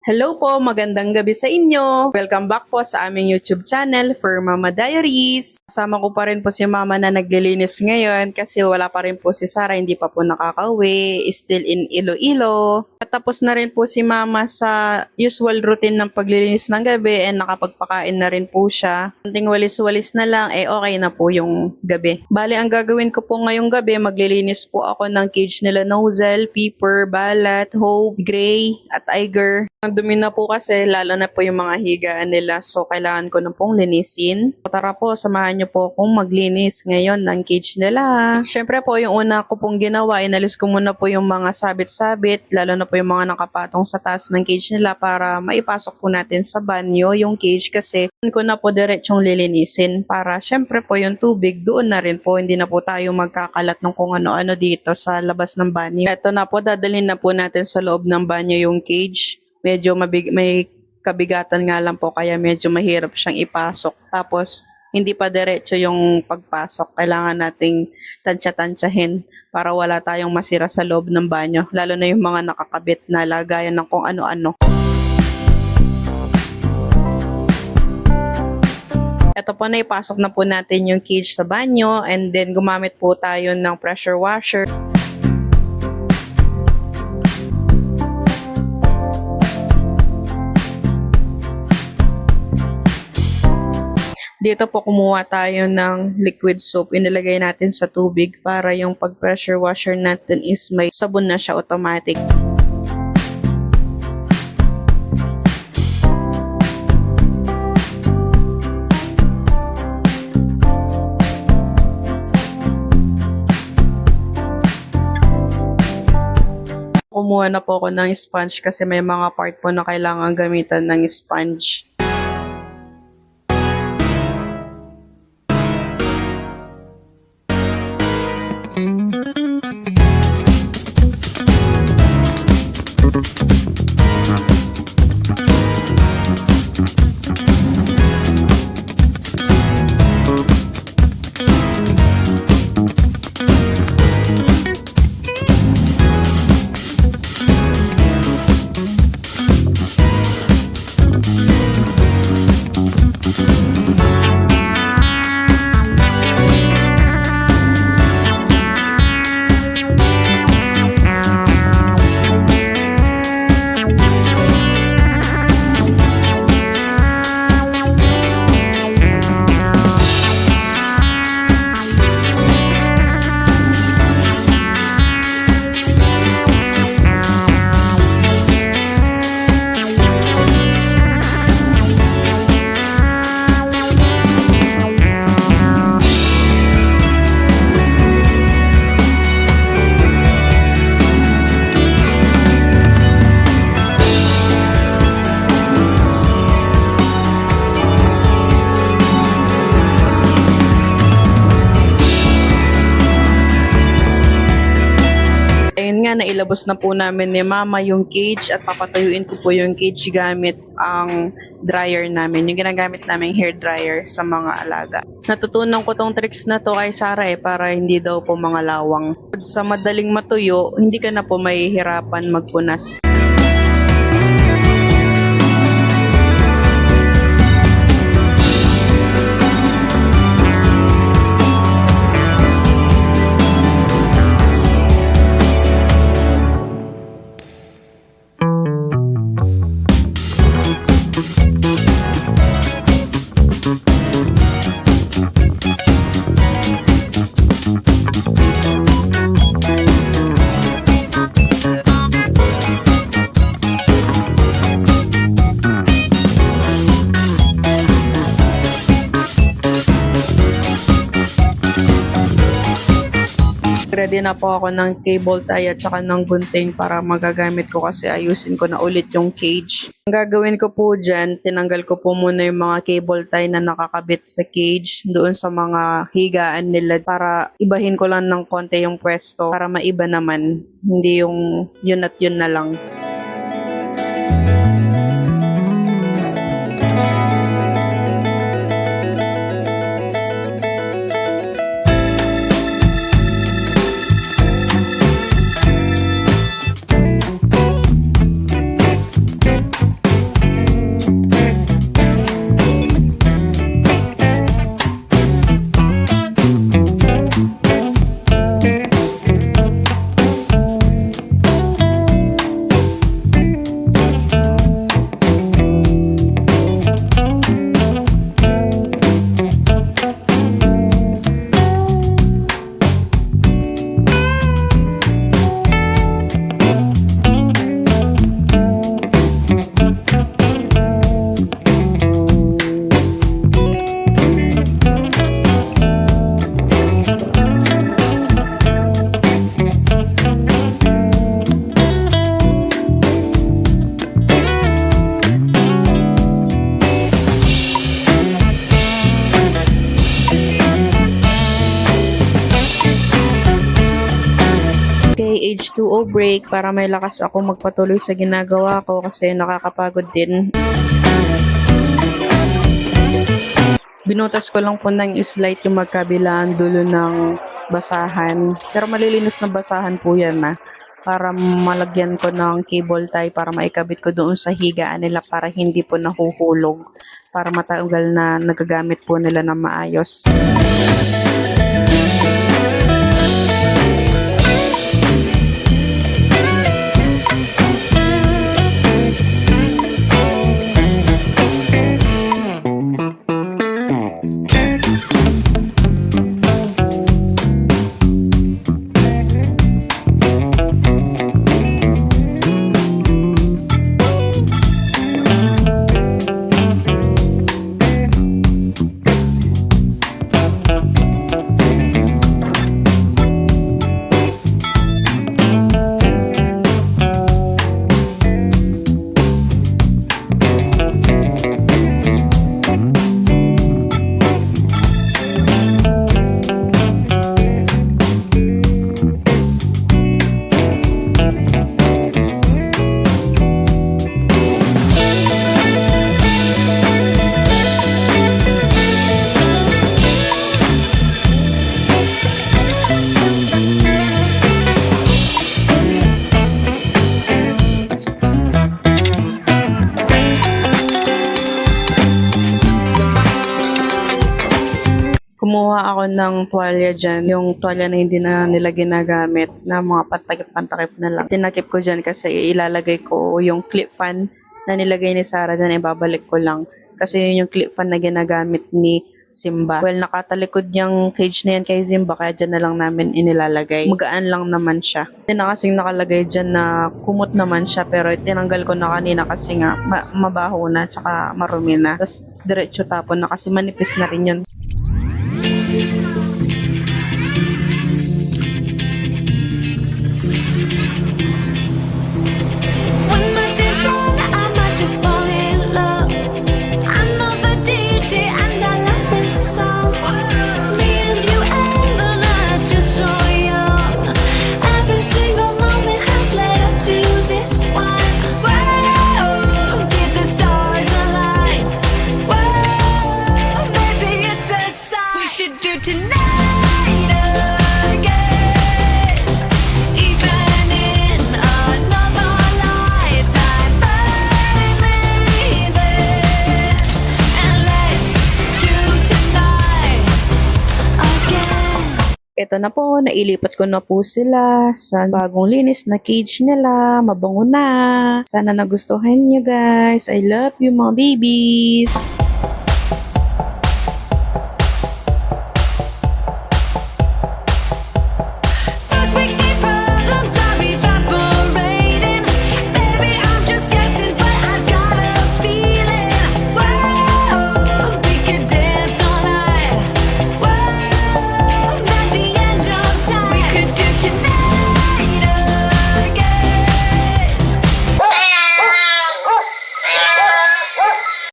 Hello po, magandang gabi sa inyo. Welcome back po sa aming YouTube channel for Mama Diaries. Kasama ko pa rin po si Mama na naglilinis ngayon kasi wala pa rin po si Sarah, hindi pa po nakakauwi, still in Iloilo. At tapos na rin po si Mama sa usual routine ng paglilinis ng gabi and nakapagpakain na rin po siya. Kunting walis-walis na lang, okay na po yung gabi. Bali, ang gagawin ko po ngayong gabi, maglilinis po ako ng cage nila Nozel, Peeper, Balat, Hope, Gray, at Iger. Ang dumi na po kasi, lalo na po yung mga higaan nila. So, kailangan ko na pong linisin. Tara po, samahan niyo po akong maglinis ngayon ng cage nila. Siyempre po, yung una ko pong ginawa, inalis ko muna po yung mga sabit-sabit, lalo na po yung mga nakapatong sa taas ng cage nila para maipasok po natin sa banyo yung cage kasi ko na po diretsong lilinisin para siyempre po yung tubig doon na rin po. Hindi na po tayo magkakalat ng kung ano-ano dito sa labas ng banyo. Ito na po, dadalhin na po natin sa loob ng banyo yung cage. Medyo may kabigatan nga lang po kaya medyo mahirap siyang ipasok. Tapos hindi pa diretso yung pagpasok. Kailangan nating tansya-tansyahin para wala tayong masira sa loob ng banyo. Lalo na yung mga nakakabit na lagayan ng kung ano-ano. Ito po, naipasok na po natin yung cage sa banyo and then gumamit po tayo ng pressure washer. Dito po kumuha tayo ng liquid soap, inilagay natin sa tubig para yung pag-pressure washer natin is may sabon na siya automatic. Kumuha na po ako ng sponge kasi may mga part po na kailangan gamitan ng sponge. Ayun nga, nailabos na po namin ni Mama yung cage at papatuyuin ko po yung cage gamit ang dryer namin. Yung ginagamit namin hair dryer sa mga alaga. Natutunan ko tong tricks na to kay Sarah para hindi daw po mga lawang. Sa madaling matuyo, hindi ka na po mahihirapan magpunas. Ready na po ako ng cable tie at saka ng gunting para magagamit ko kasi ayusin ko na ulit yung cage. Ang gagawin ko po dyan, tinanggal ko po muna yung mga cable tie na nakakabit sa cage doon sa mga higaan nila para ibahin ko lang ng konti yung pwesto para maiba naman, hindi yung yun at yun na lang. break para may lakas ako magpatuloy sa ginagawa ko kasi nakakapagod din. Binutas ko lang po ng slide yung magkabilang dulo ng basahan. Pero malilinis na basahan po yan para malagyan ko ng cable tie para maikabit ko doon sa higaan nila para hindi po nahuhulog. Para matagal na nagagamit po nila na maayos. Kumuha ako ng tuwalya dyan, yung tuwalya na hindi na nila ginagamit na mga pantakip na lang. Tinakip ko dyan kasi ilalagay ko yung clip fan na nilagay ni Sarah dyan, ibabalik ko lang. Kasi yun yung clip fan na ginagamit ni Simba. Well, nakatalikod yung cage na yan kay Simba, kaya dyan na lang namin inilalagay. Magaan lang naman siya. Hindi na kasing nakalagay dyan na kumot naman siya, pero tinanggal ko na kanina kasi nga mabaho na, tsaka marumi na. Tapos diretso tapon na kasi manipis na rin yun. When my day's on, I might just fall in love. I know the DJ and I love this song. Me and you and the night feel so young. Every single moment has led up to this one. Whoa, did the stars align? Whoa, maybe it's a sign. We should do tonight again, even in another lifetime, baby. And let's do tonight again. Ito na po, nailipat ko na po sila sa bagong linis na cage nila. Mabango na. Sana nagustuhan nyo guys. I love you mga babies.